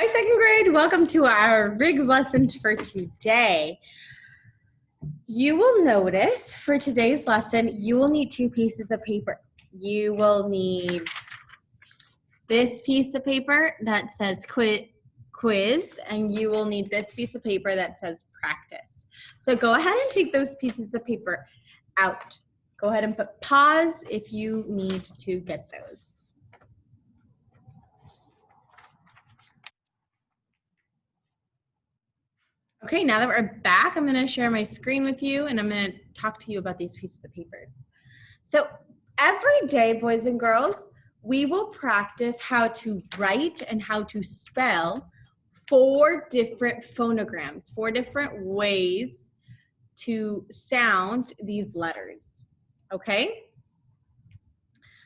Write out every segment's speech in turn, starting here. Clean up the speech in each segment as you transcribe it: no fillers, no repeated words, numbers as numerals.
Hi, second grade. Welcome to our Riggs lesson for today. You will notice for today's lesson, you will need two pieces of paper. You will need this piece of paper that says quiz, and you will need this piece of paper that says practice. So go ahead and take those pieces of paper out. Go ahead and put pause if you need to get those. Okay, now that we're back, I'm going to share my screen with you, and I'm going to talk to you about these pieces of paper. So every day, boys and girls, we will practice how to write and how to spell 4 different phonograms, 4 different ways to sound these letters, okay?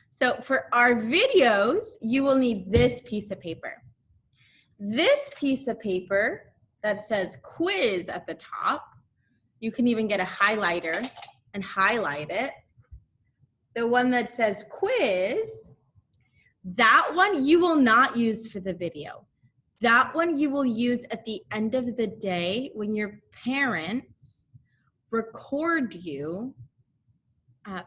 So for our videos, you will need this piece of paper. This piece of paper that says quiz at the top. You can even get a highlighter and highlight it. The one that says quiz, that one you will not use for the video. That one you will use at the end of the day when your parents record you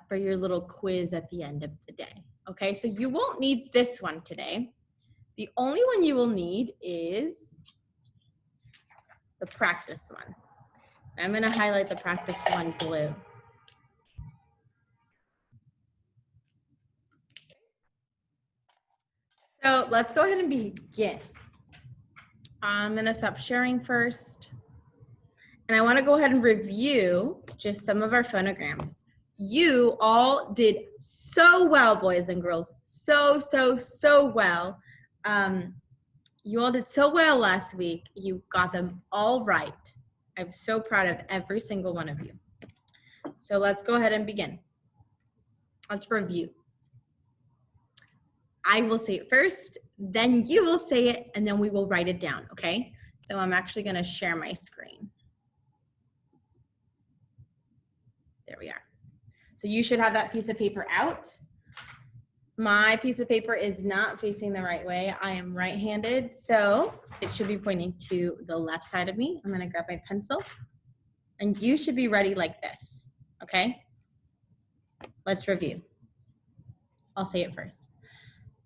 for your little quiz at the end of the day. Okay, so you won't need this one today. The only one you will need is the practice one. I'm going to highlight the practice one blue. So let's go ahead and begin. I'm going to stop sharing first. And I want to go ahead and review just some of our phonograms. You all did so well, boys and girls. So well. You all did so well last week. You got them all right. I'm so proud of every single one of you. So let's go ahead and begin. Let's review. I will say it first, then you will say it, and then we will write it down, okay? So I'm actually going to share my screen. There we are. So you should have that piece of paper out. My piece of paper is not facing the right way. I am right-handed, so it should be pointing to the left side of me. I'm going to grab my pencil, and you should be ready like this, okay? Let's review. I'll say it first.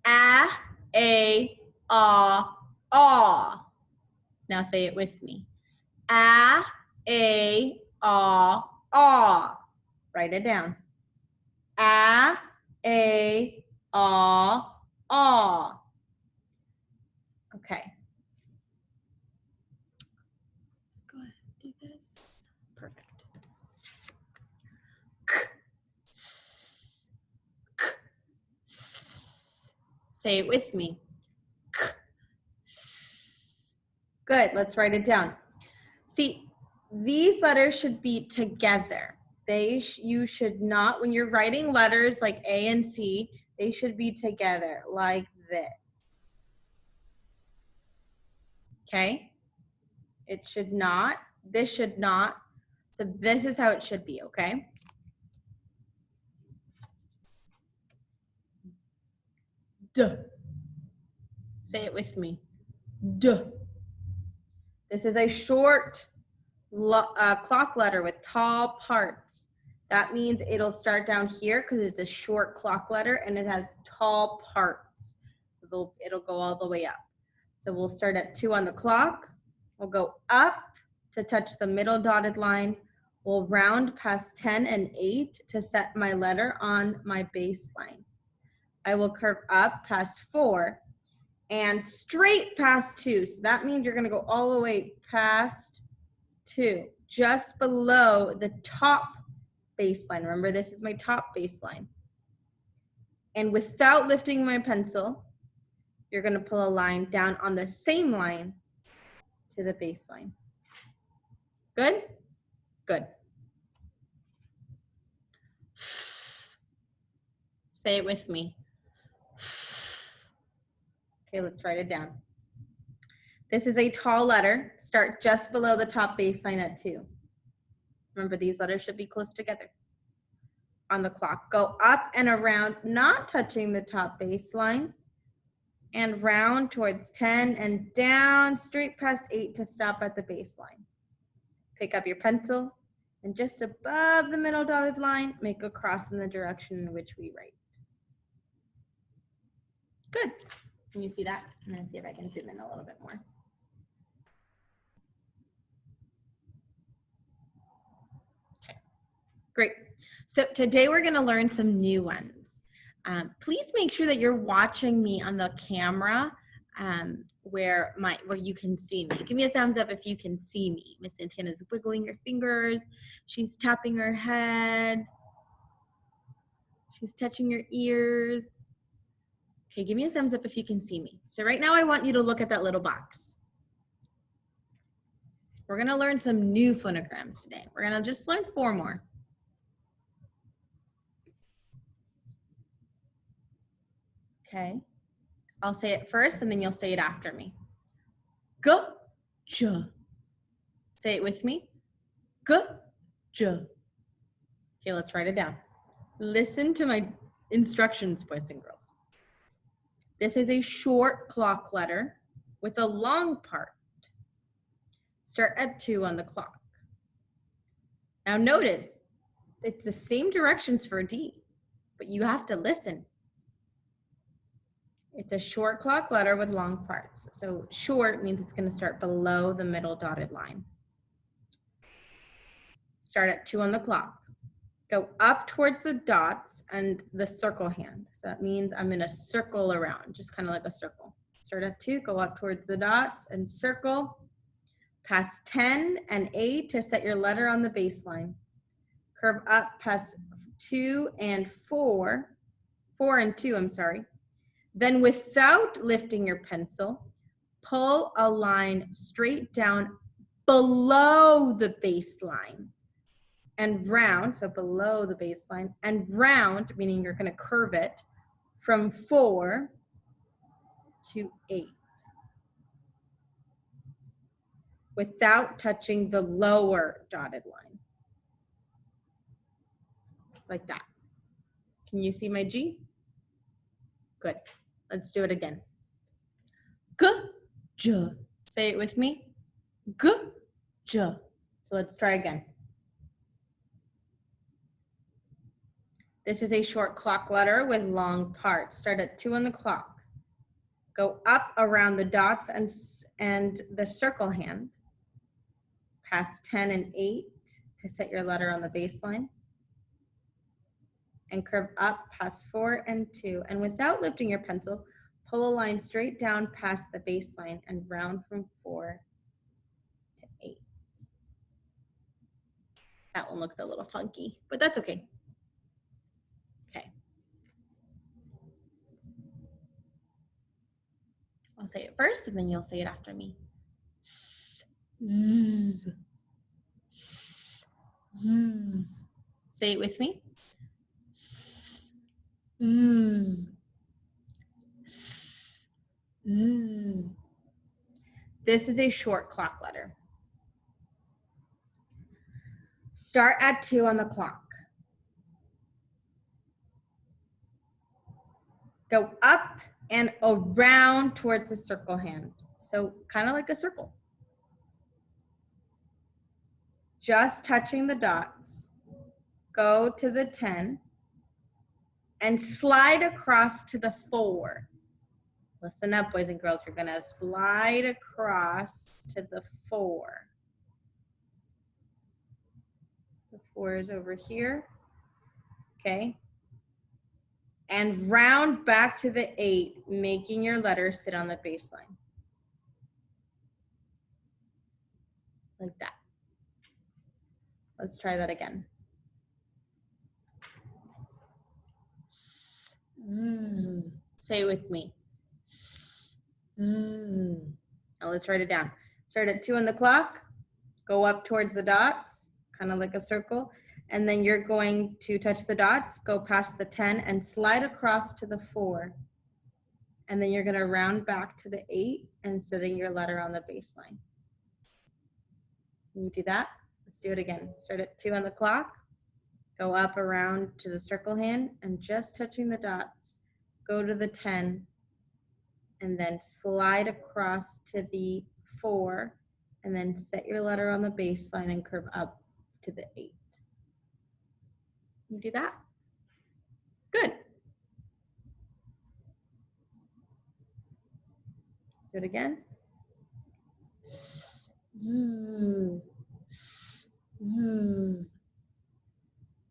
A, aw. Now say it with me. A, aw. Write it down. A, aw. Okay. Let's go ahead and do this. Perfect. Say it with me. Good, let's write it down. See, these letters should be together. You should not, when you're writing letters like A and C, they should be together like this. Okay? It should not, this should not. So this is how it should be, okay? Duh. Say it with me. Duh. This is a short clock letter with tall parts. That means it'll start down here because it's a short clock letter and it has tall parts. So it'll go all the way up. So we'll start at 2 on the clock. We'll go up to touch the middle dotted line. We'll round past 10 and 8 to set my letter on my baseline. I will curve up past 4 and straight past 2. So that means you're going to go all the way past 2, just below the top baseline. Remember, this is my top baseline. And without lifting my pencil, you're going to pull a line down on the same line to the baseline. Good? Good. Say it with me. Okay, let's write it down. This is a tall letter. Start just below the top baseline at 2. Remember, these letters should be close together. On the clock, go up and around, not touching the top baseline. and round towards 10 and down straight past 8 to stop at the baseline. Pick up your pencil and just above the middle dotted line, make a cross in the direction in which we write. Good. Can you see that? I'm going to see if I can zoom in a little bit more. Okay, great. So today we're going to learn some new ones. Please make sure that you're watching me on the camera where you can see me. Give me a thumbs up if you can see me. Miss Santana's wiggling her fingers. She's tapping her head. She's touching your ears. Okay, give me a thumbs up if you can see me. So right now I want you to look at that little box. We're gonna learn some new phonograms today. We're gonna just learn 4 more. Okay, I'll say it first and then you'll say it after me. G, J. Say it with me. G, J. Okay, let's write it down. Listen to my instructions, boys and girls. This is a short clock letter with a long part. Start at 2 on the clock. Now notice, it's the same directions for D, but you have to listen. It's a short clock letter with long parts. So short means it's going to start below the middle dotted line. Start at 2 on the clock. Go up towards the dots and the circle hand. So that means I'm going to circle around, just kind of like a circle. Start at 2, go up towards the dots and circle. Past 10 and 8 to set your letter on the baseline. Curve up past 2 and 4 and 2, I'm sorry. Then without lifting your pencil, pull a line straight down below the baseline and round, so below the baseline, and round, meaning you're going to curve it from 4 to 8. Without touching the lower dotted line. Like that. Can you see my G? Good. Let's do it again. G, J. Say it with me. G, J. So let's try again. This is a short clock letter with long parts. Start at 2 on the clock. Go up around the dots and the circle hand. Past 10 and 8 to set your letter on the baseline. And curve up past 4 and 2. And without lifting your pencil, pull a line straight down past the baseline and round from 4 to 8. That one looks a little funky, but that's okay. Okay. I'll say it first and then you'll say it after me. S, z, s, z. Say it with me. S, z, s, z. This is a short clock letter. Start at 2 on the clock. Go up and around towards the circle hand. So kind of like a circle. Just touching the dots. Go to the 10 and slide across to the 4. Listen up, boys and girls. You're going to slide across to the 4. The 4 is over here. Okay. And round back to the 8, making your letter sit on the baseline. Like that. Let's try that again. Z. Say it with me. Z. Now let's write it down. Start at 2 on the clock. Go up towards the dots, kind of like a circle. And then you're going to touch the dots, go past the 10 and slide across to the 4. And then you're going to round back to the 8 and setting your letter on the baseline. Can you do that? Let's do it again. Start at 2 on the clock. Go up around to the circle hand and just touching the dots. Go to the 10 and then slide across to the 4, and then set your letter on the baseline and curve up to the 8. You do that? Good. Do it again.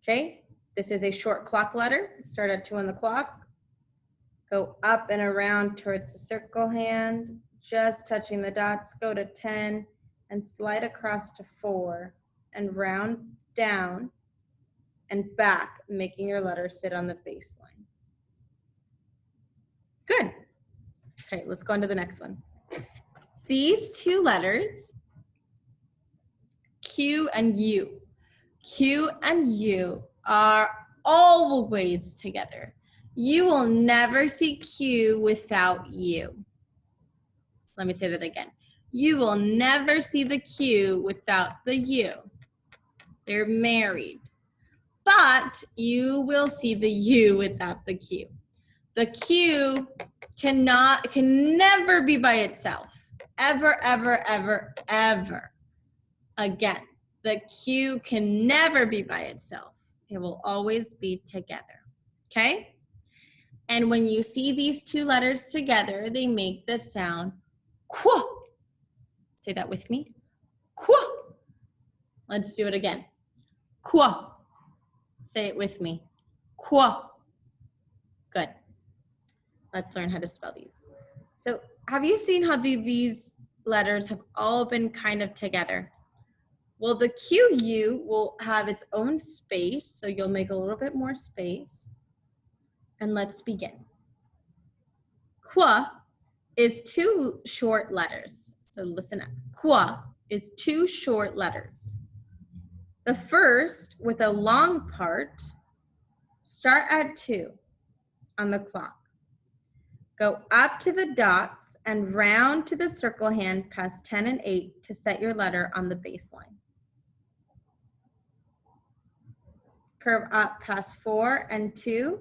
Okay, this is a short clock letter. Start at 2 on the clock. Go up and around towards the circle hand, just touching the dots. Go to 10 and slide across to 4 and round down and back, making your letter sit on the baseline. Good. Okay, let's go on to the next one. These two letters, Q and U. Q and U are always together. You will never see Q without U. Let me say that again. You will never see the Q without the U. They're married. But you will see the U without the Q. The Q can never be by itself. Ever, ever, ever, ever. Again, the Q can never be by itself. It will always be together. Okay? And when you see these two letters together, they make the sound Qu. Say that with me. Qu. Let's do it again. Qu. Say it with me. Qu. Good. Let's learn how to spell these. So have you seen how these letters have all been kind of together? Well, the QU will have its own space, so you'll make a little bit more space. And let's begin. Qu is two short letters. So listen up. Qu is two short letters. The first, with a long part, start at 2 on the clock. Go up to the dots and round to the circle hand past 10 and 8 to set your letter on the baseline. Curve up past 4 and 2.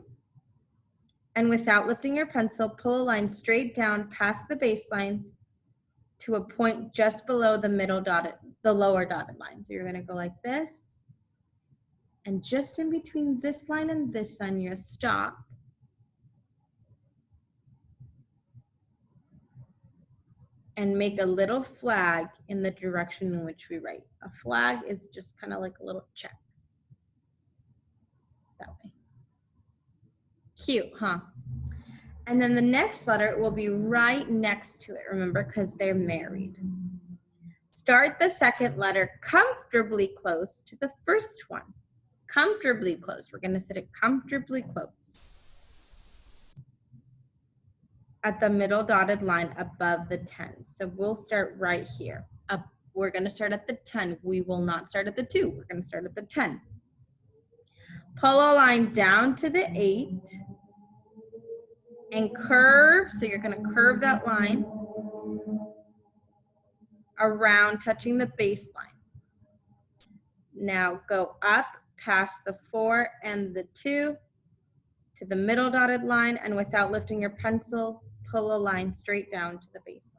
And without lifting your pencil, pull a line straight down past the baseline to a point just below the lower dotted line. So you're gonna go like this. And just in between this line and this line, you're stop. And make a little flag in the direction in which we write. A flag is just kind of like a little check. That way. Cute, huh? And then the next letter will be right next to it, remember, because they're married. Start the second letter comfortably close to the first one. Comfortably close. We're going to set it comfortably close at the middle dotted line above the 10. So we'll start right here. We're going to start at the 10. We will not start at the 2. We're going to start at the 10. Pull a line down to the 8 and curve. So you're going to curve that line around touching the baseline. Now go up past the 4 and the 2 to the middle dotted line, and without lifting your pencil, pull a line straight down to the baseline.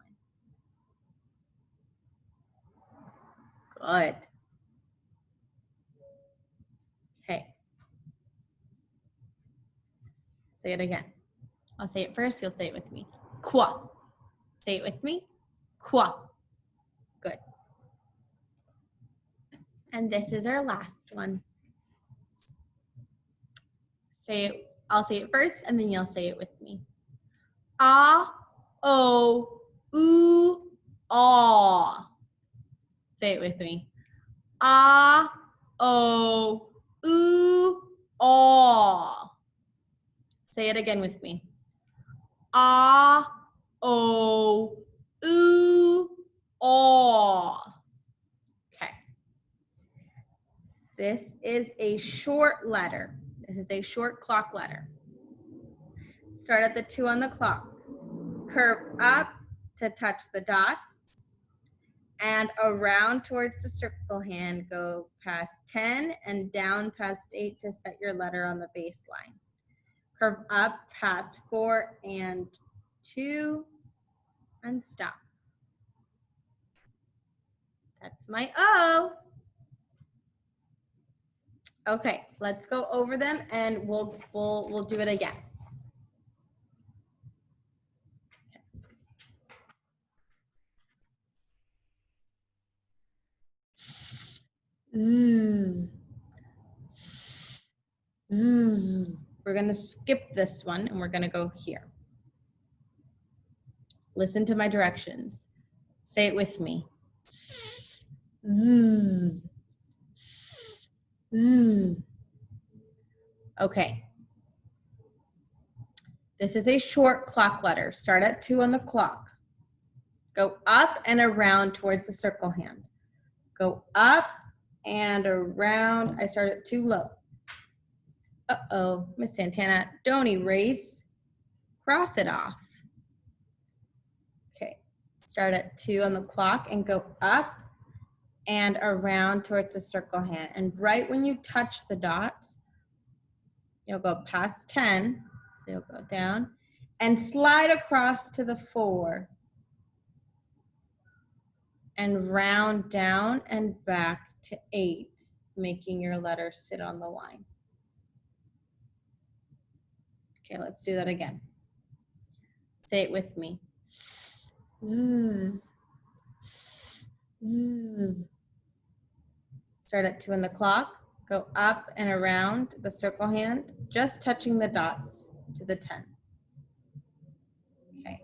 Good. Okay. Say it again. I'll say it first, you'll say it with me. Qua. Say it with me. Qua. Good. And this is our last one. Say it. I'll say it first, and then you'll say it with me. Ah, oh, ooh, aw. Say it with me. Ah, oh, ooh, aw. Say it again with me. Ah, oh, ooh, aw. Okay. This is a short letter. This is a short clock letter. Start at the 2 on the clock. Curve up to touch the dots and around towards the circle hand. Go past 10 and down past 8 to set your letter on the baseline. Curve up past 4 and 2 and stop. That's my O. Okay, let's go over them and we'll do it again. Z. Z. We're gonna skip this one and we're gonna go here. Listen to my directions. Say it with me. Z. Z. Okay. This is a short clock letter. Start at 2 on the clock. Go up and around towards the circle hand. Go up and around. I started too low. Uh-oh, Miss Santana, don't erase. Cross it off. Okay, start at 2 on the clock and go up and around towards the circle hand. And right when you touch the dots, you'll go past 10, so you'll go down, and slide across to the 4. And round down and back to 8, making your letter sit on the line. Okay, let's do that again. Say it with me. Z, z, z. Start at 2 on the clock. Go up and around the circle hand, just touching the dots to the 10. Okay.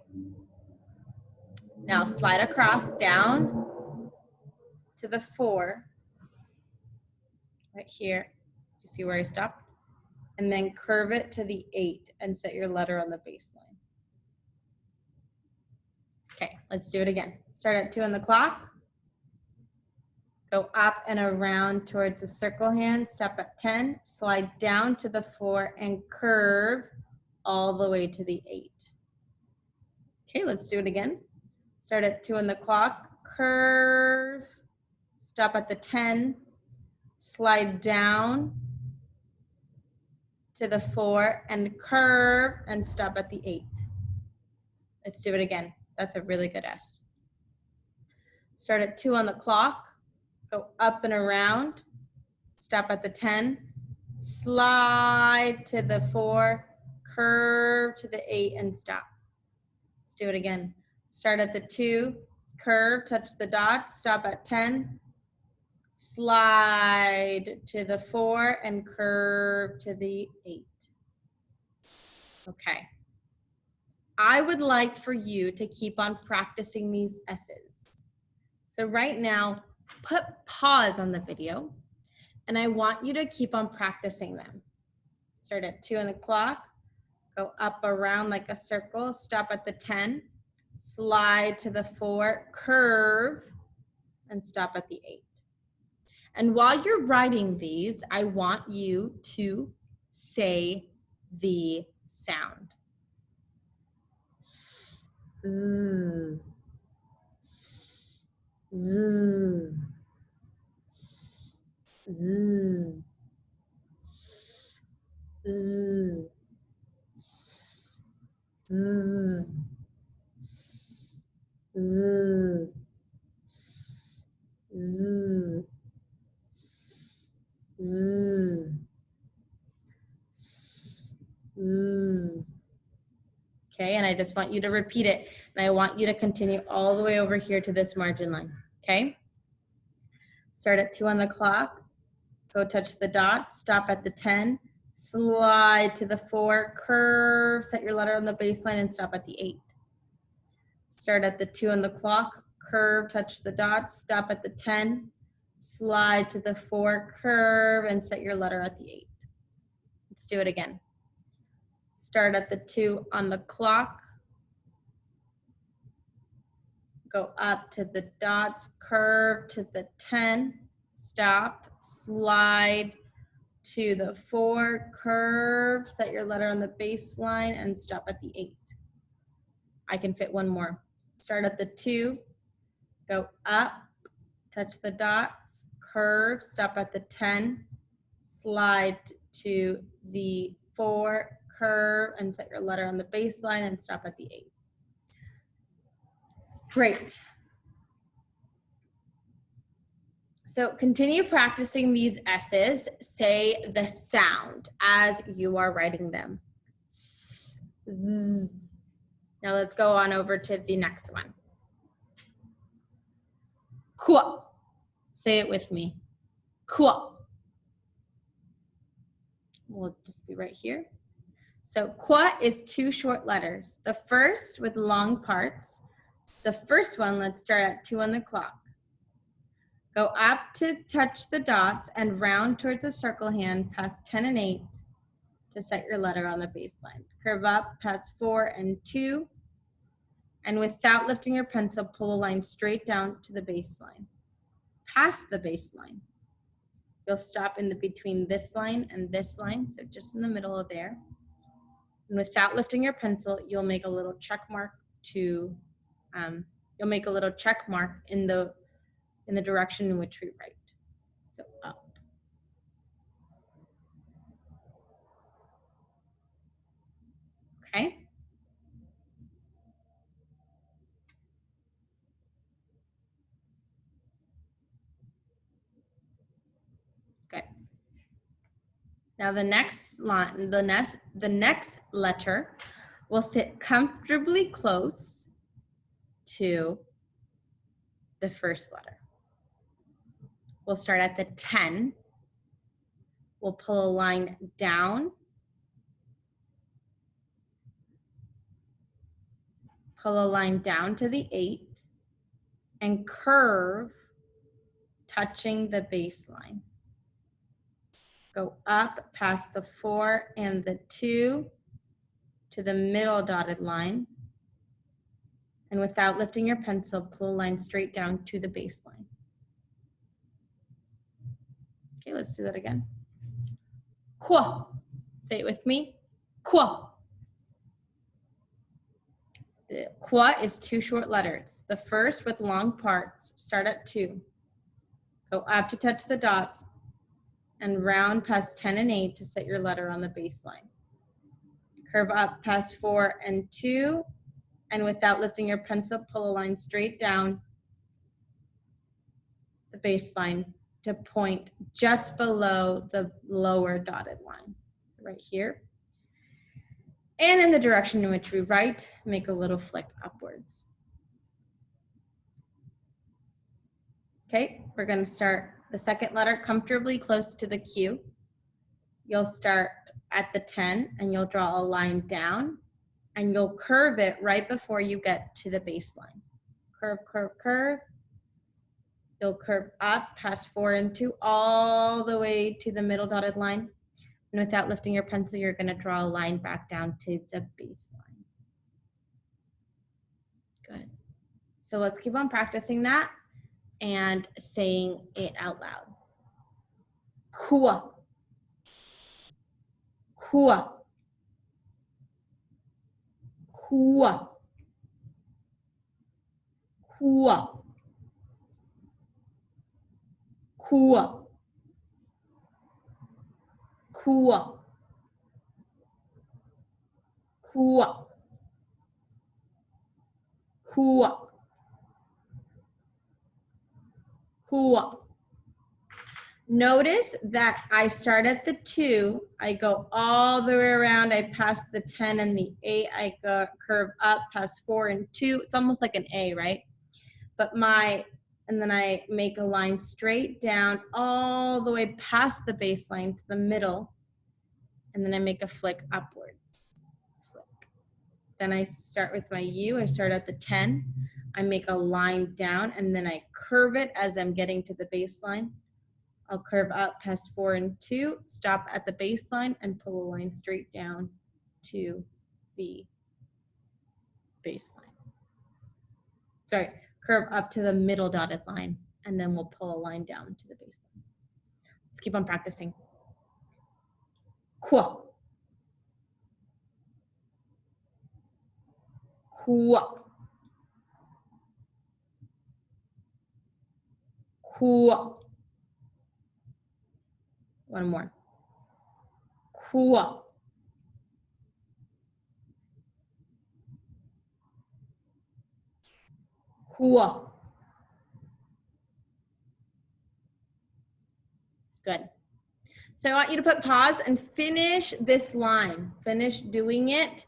Now slide across down to the 4, right here. You see where I stopped? And then curve it to the 8 and set your letter on the baseline. Okay, let's do it again. Start at 2 on the clock. Go up and around towards the circle hand, stop at 10, slide down to the 4 and curve all the way to the 8. Okay, let's do it again. Start at 2 on the clock, curve, stop at the 10, slide down to the 4 and curve and stop at the 8. Let's do it again. That's a really good S. Start at 2 on the clock, go up and around, stop at the 10, slide to the 4, curve to the 8 and stop. Let's do it again. Start at the 2, curve, touch the dot, stop at 10, slide to the 4 and curve to the 8. Okay. I would like for you to keep on practicing these S's. So right now, put pause on the video and I want you to keep on practicing them. Start at 2 on the clock, go up around like a circle, stop at the 10, slide to the 4, curve, and stop at the 8. And while you're writing these, I want you to say the sound. Z, z, z, z, z, z, z, Okay, and I just want you to repeat it, and I want you to continue all the way over here to this margin line, okay? Start at 2 on the clock, go touch the dot, stop at the 10, slide to the 4, curve, set your letter on the baseline, and stop at the 8. Start at the 2 on the clock, curve, touch the dot, stop at the 10, slide to the 4, curve, and set your letter at the 8. Let's do it again. Start at the 2 on the clock, go up to the dots, curve to the 10, stop, slide to the 4, curve, set your letter on the baseline, and stop at the 8. I can fit one more. Start at the 2, go up, touch the dots, curve, stop at the 10, slide to the 4, curve, and set your letter on the baseline and stop at the 8. Great. So continue practicing these S's. Say the sound as you are writing them. S, z. Now let's go on over to the next one. Kwa. Say it with me. Kwa. We'll just be right here. So kwa is 2 short letters. The first with long parts. The first one, let's start at 2 on the clock. Go up to touch the dots and round towards the circle hand past 10 and 8 to set your letter on the baseline. Curve up past 4 and 2. And without lifting your pencil, pull a line straight down to the baseline. Past the baseline. You'll stop in between this line and this line, so just in the middle of there. And without lifting your pencil, you'll make a little check mark to, you'll make a little check mark in the direction in which we write. So up. Okay. Good. Now the next line, the next letter will sit comfortably close to the first letter. We'll start at the 10. We'll pull a line down. Pull a line down to the 8 and curve, touching the baseline. Go up past the 4 and the 2 to the middle dotted line. And without lifting your pencil, pull a line straight down to the baseline. Okay, let's do that again. Kwa. Say it with me. Kwa. The kwa is 2 short letters. The first with long parts, start at 2. Go up to touch the dots and round past 10 and 8 to set your letter on the baseline. Curve up past 4 and 2, and without lifting your pencil, pull a line straight down the baseline to point just below the lower dotted line, right here. And in the direction in which we write, make a little flick upwards. Okay, we're going to start the second letter comfortably close to the Q. You'll start at the 10 and you'll draw a line down and you'll curve it right before you get to the baseline. Curve, curve, curve. You'll curve up past 4 and 2 all the way to the middle dotted line. And without lifting your pencil, you're going to draw a line back down to the baseline. Good. So let's keep on practicing that and saying it out loud. Kwa. Kwa. Kwa. Kwa. Kwa. Kwa. Kwa. Kwa. Kwa. Notice that I start at the 2, I go all the way around, I pass the 10 and the 8, I go curve up past 4 and 2. It's almost like an A, right? But and then I make a line straight down all the way past the baseline to the middle, and then I make a flick upwards. Flick. Then I start with my U, I start at the 10, I make a line down, and then I curve it as I'm getting to the baseline. I'll curve up past 4 and 2, stop at the baseline, and pull a line straight down to the baseline. Sorry, curve up to the middle dotted line, and then we'll pull a line down to the baseline. Let's keep on practicing. Kwa. Kwa. Kwa. One more. Kwa. Cool. Good. So I want you to put pause and finish this line. Finish doing it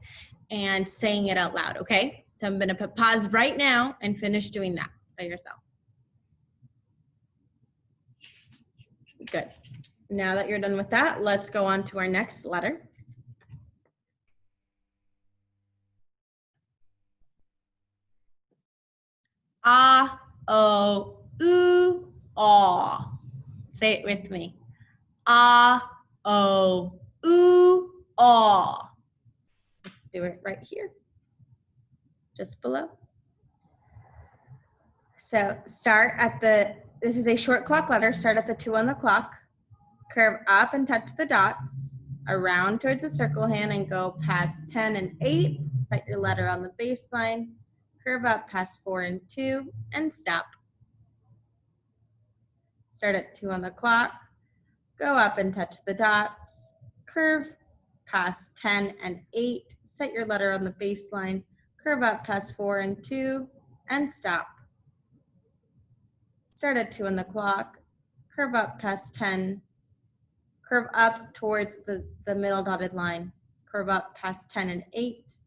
and saying it out loud, okay? So I'm gonna put pause right now and finish doing that by yourself. Good. Now that you're done with that, let's go on to our next letter. Ah, oh, ooh, aw. Say it with me. Ah, oh, ooh, aw. Let's do it right here, just below. So start at this is a short clock letter, start at the 2 on the clock, curve up and touch the dots, around towards the circle hand and go past 10 and 8, set your letter on the baseline, curve up past 4 and 2, and stop. Start at 2 on the clock, go up and touch the dots, curve past 10 and 8, set your letter on the baseline, curve up past 4 and 2, and stop. Start at 2 on the clock, curve up past 10, curve up towards the middle dotted line, curve up past 10 and 8,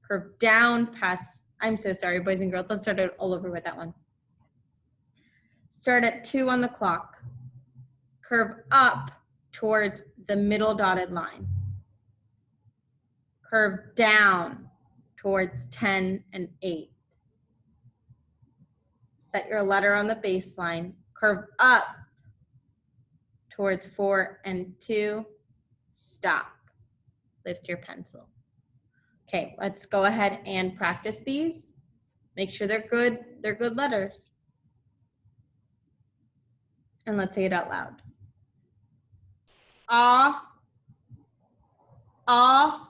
curve down past, I'm so sorry, boys and girls, let's start it all over with that one. Start at 2 on the clock, curve up towards the middle dotted line, curve down towards 10 and 8. Set your letter on the baseline, curve up towards 4 and 2, stop. Lift your pencil. Okay, let's go ahead and practice these. Make sure they're good letters. And let's say it out loud. Ah, ah,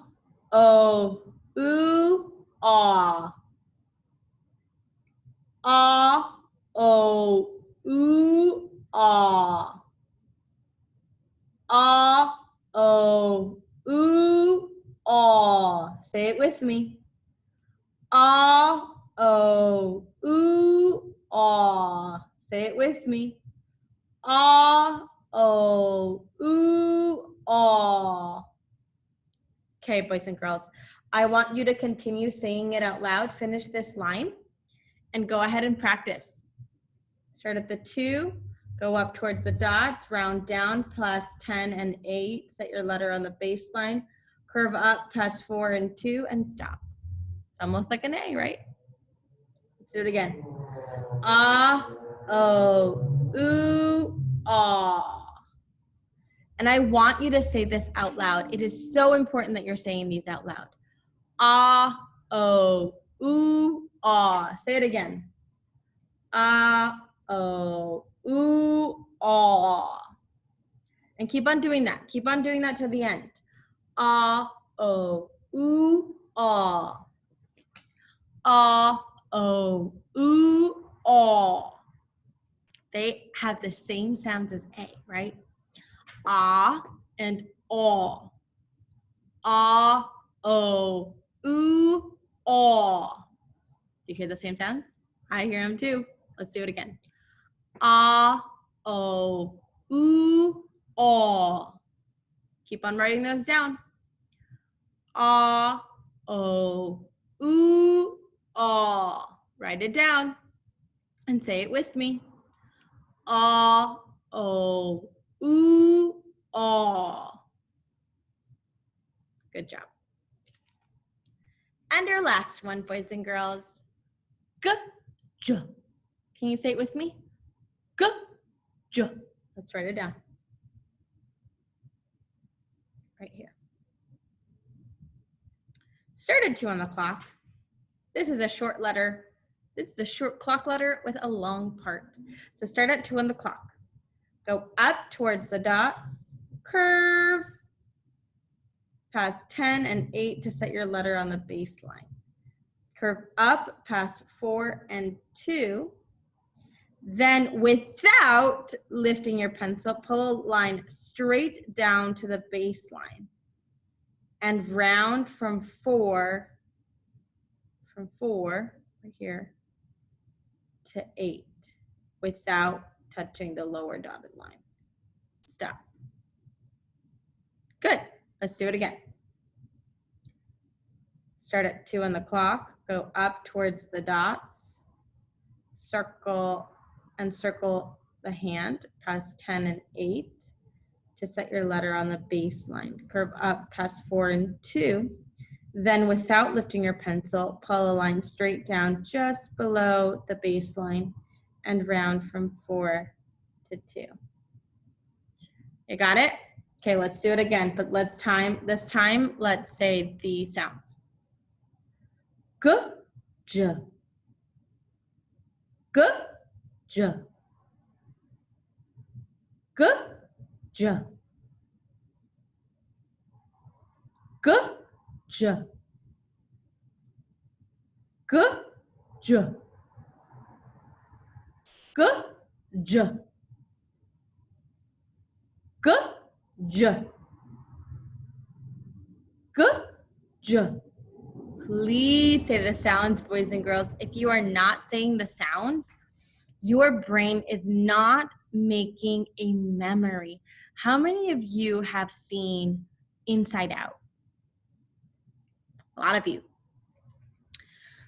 oh, ooh, ah. Ah, oh, ooh, ah. Ah, oh, ooh, ah. Say it with me. Ah, oh, ooh, ah. Say it with me. Ah, oh, ooh, ah. Okay, boys and girls, I want you to continue saying it out loud. Finish this line and go ahead and practice. Start at the 2, go up towards the dots, round down past 10 and 8, set your letter on the baseline, curve up past 4 and 2, and stop. It's almost like an A, right? Let's do it again. Ah, oh, ooh, ah. And I want you to say this out loud. It is so important that you're saying these out loud. Ah, oh, ooh, ah. Say it again. Ah, oh, ooh, ah. And keep on doing that. Keep on doing that to the end. Ah, oh, ooh, ah. Ah, oh, ooh, ah. They have the same sounds as A, right? Ah and aw. Ah, oh, ooh, aw. Do you hear the same sounds? I hear them too. Let's do it again. Ah, oh, ooh, aw. Keep on writing those down. Ah, oh, ooh, aw. Write it down and say it with me. Ah, oh, ooh, aw. Good job. And our last one, boys and girls. G-j. Can you say it with me? G-j. Let's write it down. Right here. Start at 2 on the clock. This is a short letter. This is a short clock letter with a long part. So start at 2 on the clock. Go up towards the dots, curve past 10 and 8 to set your letter on the baseline. Curve up past 4 and 2. Then without lifting your pencil, pull a line straight down to the baseline and round from 4 right here, to 8 without touching the lower dotted line. Stop. Good. Let's do it again. Start at 2 on the clock, go up towards the dots, circle and circle the hand, past 10 and 8 to set your letter on the baseline. Curve up past 4 and 2. Then without lifting your pencil, pull a line straight down just below the baseline and round from 4 to 2. You got it? Okay, let's do it again, but this time, let's say the sounds. G, j. G, j. G, j. G, j. G, j. G, j. G, j. G, j. Please say the sounds, boys and girls. If you are not saying the sounds, your brain is not making a memory. How many of you have seen Inside Out? A lot of you.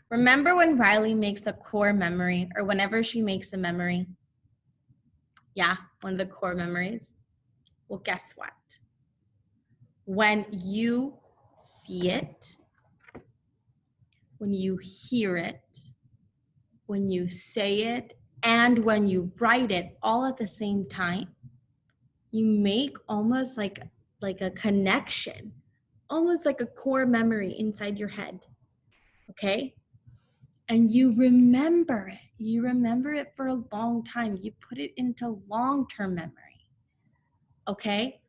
Remember when Riley makes a core memory, or whenever she makes a memory? Yeah, one of the core memories. Well, guess what? When you see it, when you hear it, when you say it, and when you write it all at the same time, you make almost like a connection, almost like a core memory inside your head, okay? And you remember it. You remember it for a long time. You put it into long-term memory, okay?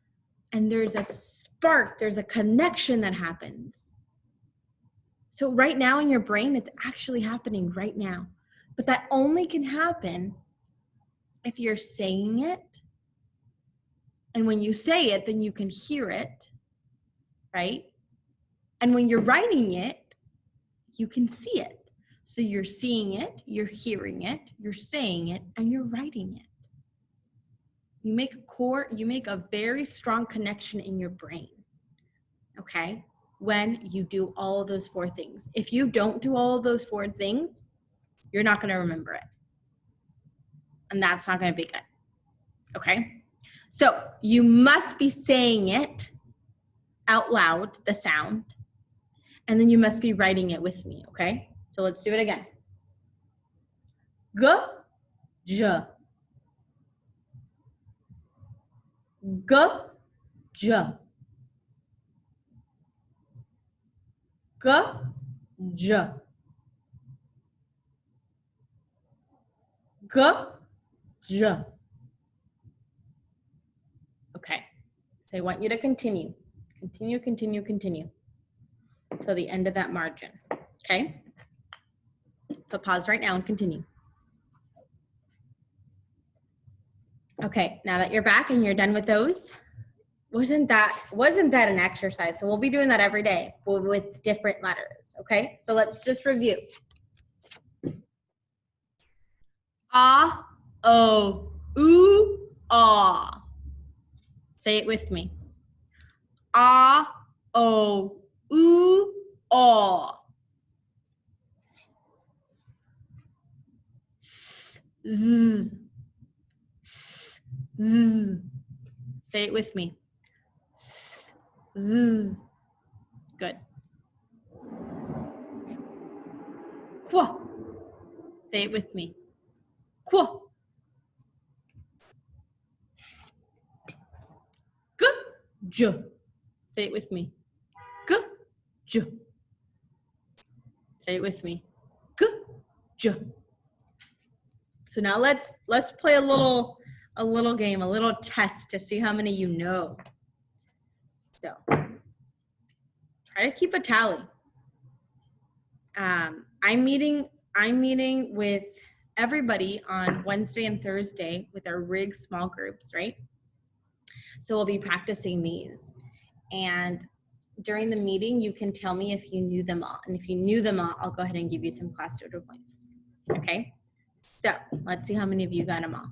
And there's a spark, there's a connection that happens. So right now in your brain, it's actually happening right now. But that only can happen if you're saying it. And when you say it, then you can hear it, right? And when you're writing it, you can see it. So you're seeing it, you're hearing it, you're saying it, and you're writing it. You make a very strong connection in your brain, okay? When you do all of those 4 things. If you don't do all of those 4 things, you're not going to remember it. And that's not going to be good. Okay? So you must be saying it out loud, the sound, and then you must be writing it with me, okay? So let's do it again. G, j. G, j. G, j. G, j. Okay, so I want you to continue. Continue, continue, continue till the end of that margin, okay? But pause right now and continue. Okay, now that you're back and you're done with those, wasn't that an exercise? So we'll be doing that every day with different letters, okay? So let's just review. Ah, o, oo, ah. Say it with me. Ah, o, oo, ah. S, z, s, z. Say it with me. S, z. Good. Kwa. Say it with me. Kwa. G, j. Say it with me. G, j. Say it with me. G, j. So now let's play a little game, a little test to see how many you know. So try to keep a tally. I'm meeting with everybody on Wednesday and Thursday with our RIG small groups, right? So we'll be practicing these. And during the meeting, you can tell me if you knew them all. And if you knew them all, I'll go ahead and give you some class total points. Okay? So let's see how many of you got them all.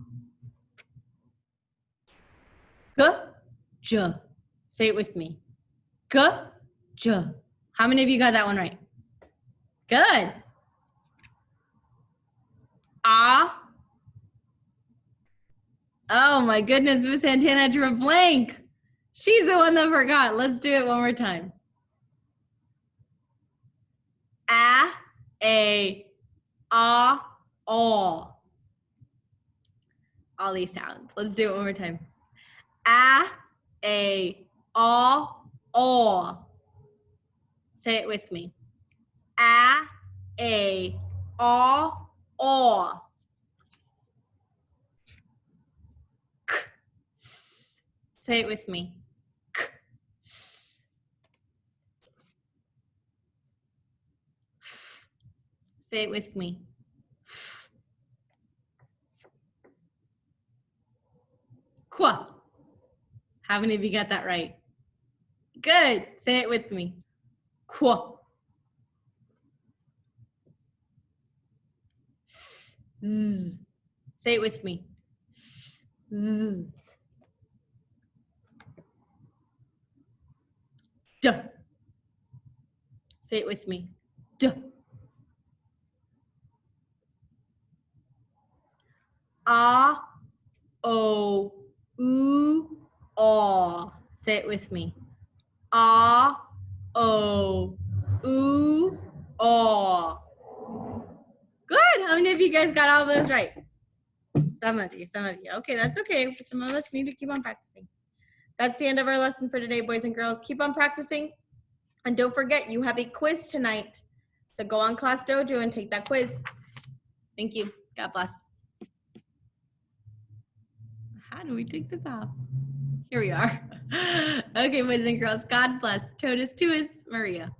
G-j. Say it with me. G-j. How many of you got that one right? Good. Ah. Oh my goodness, Miss Santana drew a blank. She's the one that forgot. Let's do it one more time. A, A, ah, all. All these sounds. Let's do it one more time. A, all. Say it with me. A, all. K, s. Say it with me. K, s. F. Say it with me. F. Qua. How many of you got that right? Good. Say it with me. Qua. Z. Say it with me. Z. D. Say it with me. D. A, O, U, aw. Say it with me. A, O, U, aw. Good. How many of you guys got all those right? Some of you. Okay, that's okay. Some of us need to keep on practicing. That's the end of our lesson for today, boys and girls. Keep on practicing. And don't forget, you have a quiz tonight. So go on Class Dojo and take that quiz. Thank you. God bless. How do we take this off? Here we are. Okay, boys and girls. God bless. Totus tuus, Maria.